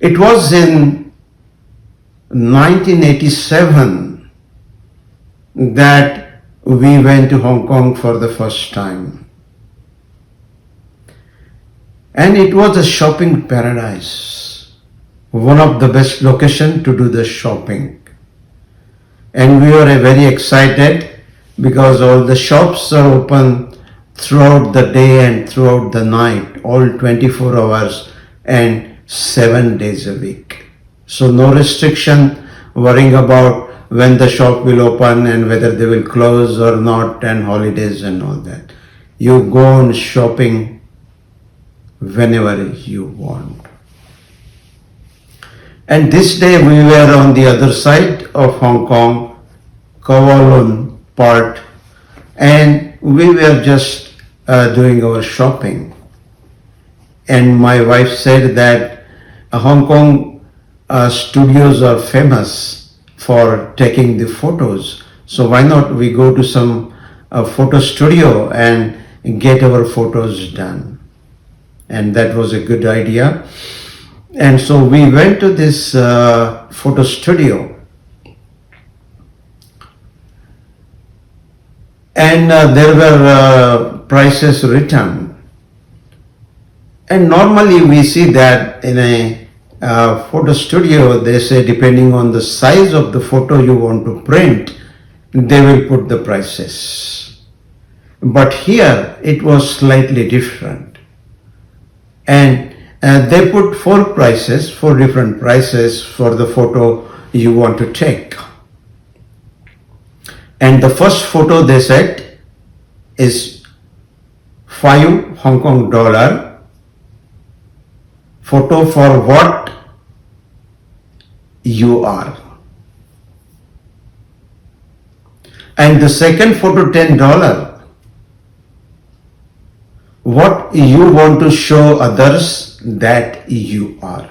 It was in 1987 that we went to Hong Kong for the first time. And it was a shopping paradise, one of the best locations to do the shopping. And we were very excited because all the shops are open throughout the day and throughout the night, all 24 hours and 7 days a week. So no restriction worrying about when the shop will open and whether they will close or not, and holidays and all that. You go on shopping whenever you want. And this day we were on the other side of Hong Kong, Kowloon part, and we were just doing our shopping. And my wife said that Hong Kong studios are famous for taking the photos. So why not we go to some photo studio and get our photos done? And that was a good idea. And so we went to this photo studio. And there were prices written. And normally we see that in a photo studio, they say depending on the size of the photo you want to print, they will put the prices. But here it was slightly different. And they put four different prices for the photo you want to take. And the first photo they said is 5 Hong Kong dollar, photo for what you are. And the second photo $10, what you want to show others that you are.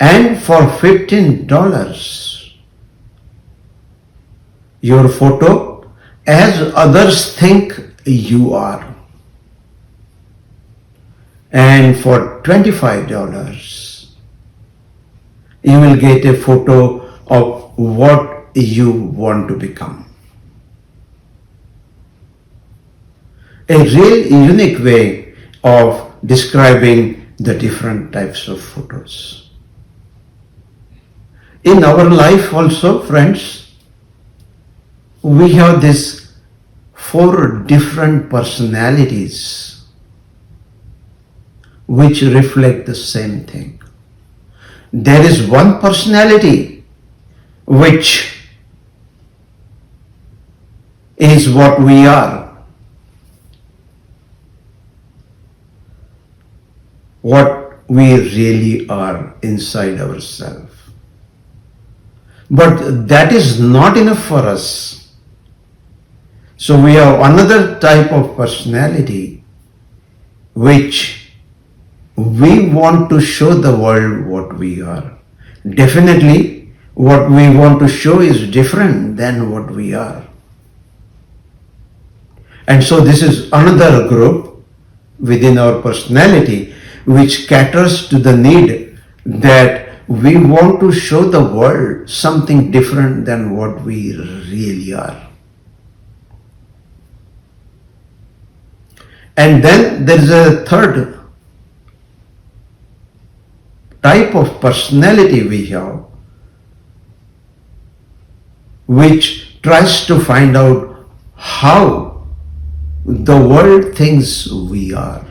And for $15, your photo as others think you are. And for $25, you will get a photo of what you want to become. A real unique way of describing the different types of photos. In our life also, friends, we have these 4 different personalities which reflect the same thing. There is one personality which is what we are, what we really are inside ourselves. But that is not enough for us. So we have another type of personality which we want to show the world what we are. Definitely what we want to show is different than what we are. And so this is another group within our personality which caters to the need that we want to show the world something different than what we really are. And then there is a third type of personality we have, which tries to find out how the world thinks we are.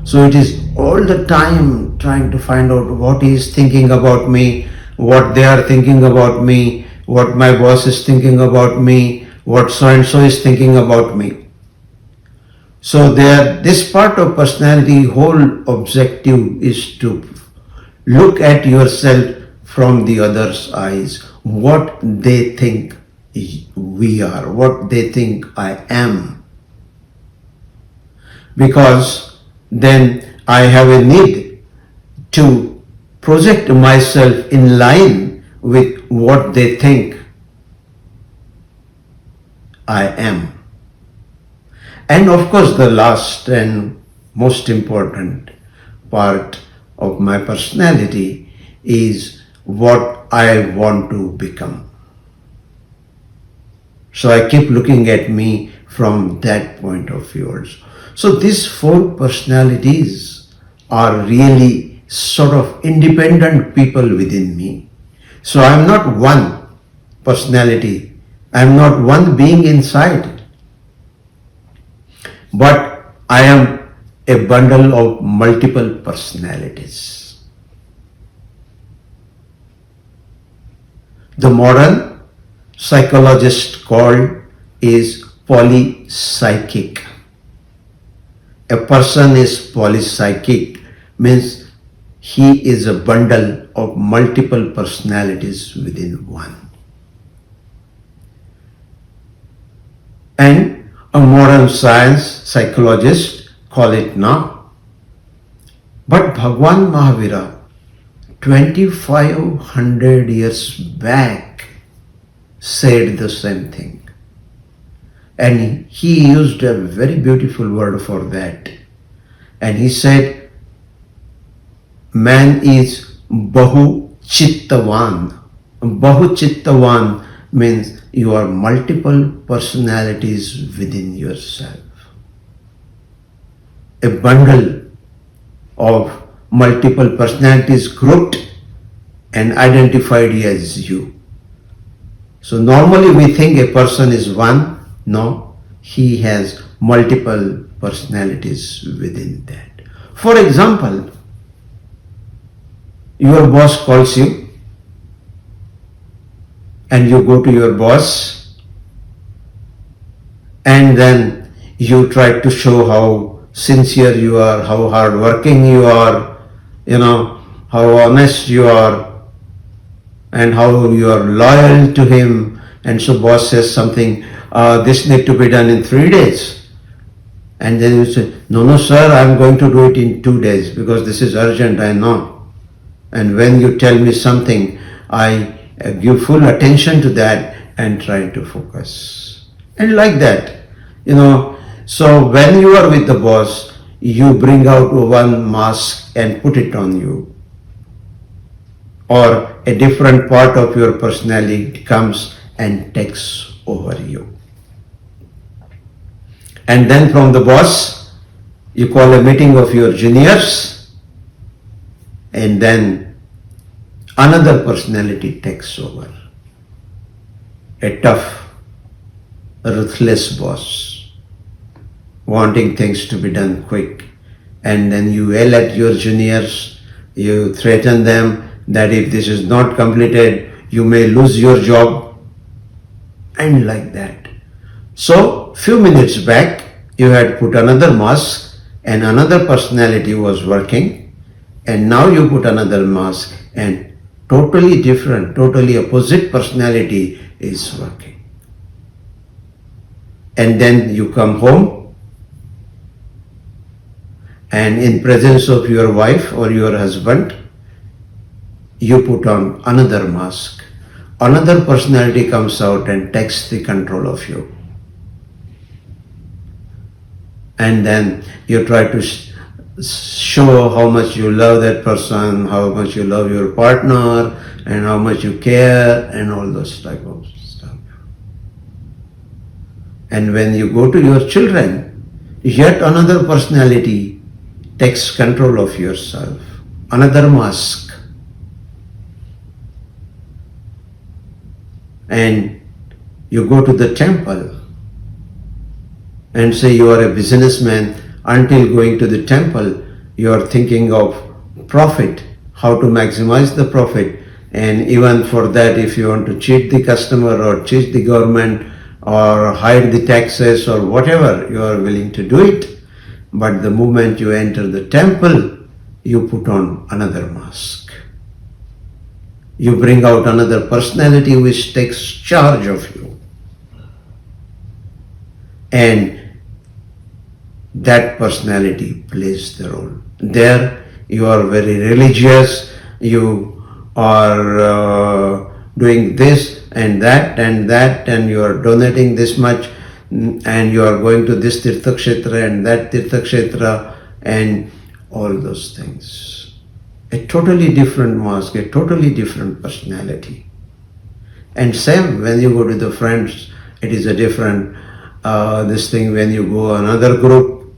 So it is all the time trying to find out what he is thinking about me, what they are thinking about me, what my boss is thinking about me, what so and so is thinking about me. So this part of personality, whole objective is to look at yourself from the other's eyes, what they think we are, what they think I am. Because then I have a need to project myself in line with what they think I am. And of course, the last and most important part of my personality is what I want to become. So I keep looking at me from that point of view also. So these four personalities are really sort of independent people within me. So I'm not one personality. I'm not one being inside. But I am a bundle of multiple personalities. The modern psychologist called is polypsychic. A person is polypsychic means he is a bundle of multiple personalities within one. And a modern science psychologist call it now. But Bhagwan Mahavira 2500 years back said the same thing. And he used a very beautiful word for that. And he said, man is Bahu Chittavan. Bahu Chittavan means you are multiple personalities within yourself. A bundle of multiple personalities grouped and identified as you. So normally we think a person is one. No, he has multiple personalities within that. For example, your boss calls you and you go to your boss and then you try to show how sincere you are, how hardworking you are, how honest you are and how you are loyal to him. And so boss says something, this need to be done in 3 days. And then you say, no sir, I'm going to do it in 2 days because this is urgent, I know. And when you tell me something, I give full attention to that and try to focus. And like that, so when you are with the boss, you bring out one mask and put it on you. Or a different part of your personality comes and takes over you. And then from the boss, you call a meeting of your juniors, and then another personality takes over. A tough, ruthless boss, wanting things to be done quick. And then you yell at your juniors, you threaten them that if this is not completed, you may lose your job, and like that. So, few minutes back, you had put another mask and another personality was working, and now you put another mask and totally different, totally opposite personality is working. And then you come home and in presence of your wife or your husband, you put on another mask. Another personality comes out and takes the control of you. And then you try to show how much you love that person, how much you love your partner, and how much you care, and all those type of stuff. And when you go to your children, yet another personality takes control of yourself, another mask. And you go to the temple and say you are a businessman. Until going to the temple, you are thinking of profit, how to maximize the profit. And even for that, if you want to cheat the customer or cheat the government or hide the taxes or whatever, you are willing to do it. But the moment you enter the temple, you put on another mask. You bring out another personality which takes charge of you. And that personality plays the role. There you are very religious, you are doing this and that, and you are donating this much, and you are going to this Tirtha Kshetra and that Tirtha Kshetra, and all those things. A totally different mask, a totally different personality. And same when you go to the friends, it is a different this thing. When you go another group,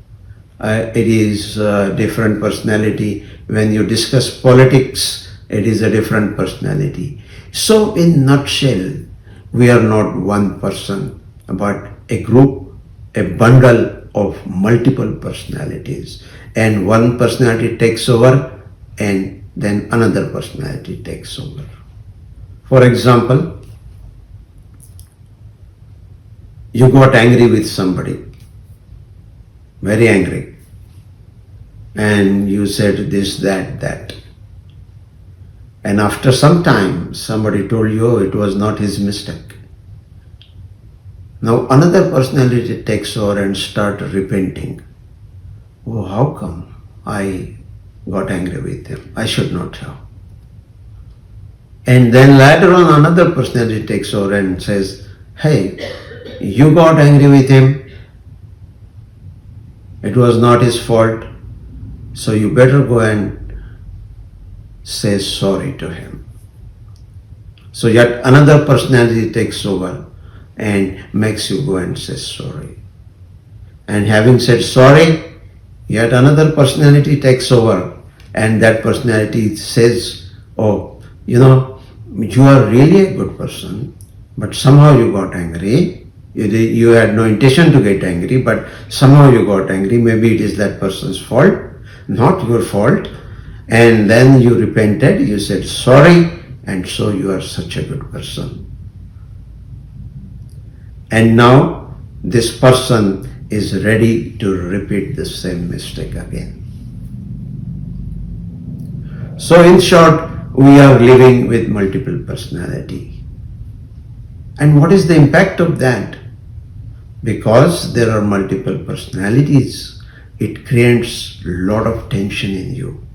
it is a different personality. When you discuss politics, it is a different personality. So in nutshell, we are not one person, but a group, a bundle of multiple personalities. And one personality takes over and then another personality takes over. For example, you got angry with somebody, very angry, and you said this, that. And after some time, somebody told you, oh, it was not his mistake. Now another personality takes over and start repenting. Oh, how come I got angry with him? I should not have. And then later on another personality takes over and says, hey, you got angry with him. It was not his fault. So you better go and say sorry to him. So yet another personality takes over and makes you go and say sorry. And having said sorry, yet another personality takes over and that personality says, oh, you are really a good person, but somehow you got angry. You had no intention to get angry, but somehow you got angry. Maybe it is that person's fault, not your fault. And then you repented, you said sorry, and so you are such a good person. And now this person is ready to repeat the same mistake again. So in short, we are living with multiple personality. And what is the impact of that? Because there are multiple personalities, it creates a lot of tension in you.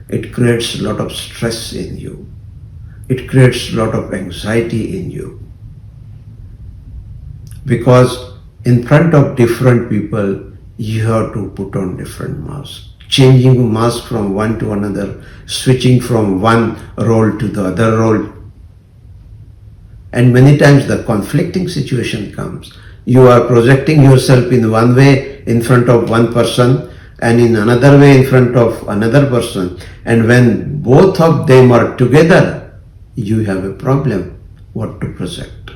It creates a lot of stress in you. It creates a lot of anxiety in you. Because in front of different people, you have to put on different masks. Changing mask from one to another, switching from one role to the other role. And many times the conflicting situation comes. You are projecting yourself in one way in front of one person and in another way in front of another person. And when both of them are together, you have a problem what to project.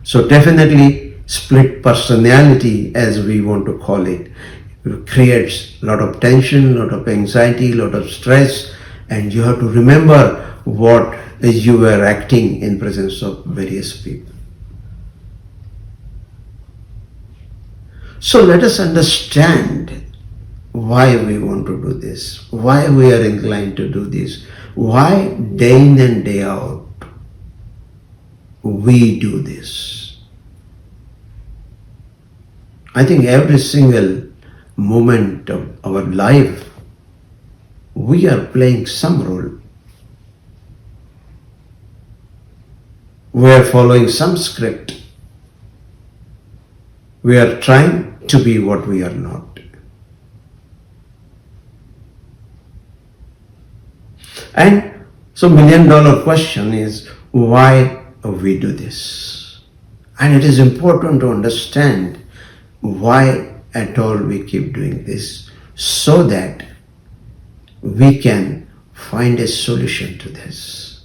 So definitely split personality, as we want to call it, creates a lot of tension, a lot of anxiety, a lot of stress, and you have to remember what you were acting in presence of various people. So let us understand why we want to do this, why we are inclined to do this, why day in and day out we do this. I think every single moment of our life, we are playing some role. We are following some script. We are trying to be what we are not. And so $1 million question is why we do this. And it is important to understand why at all we keep doing this, so that we can find a solution to this.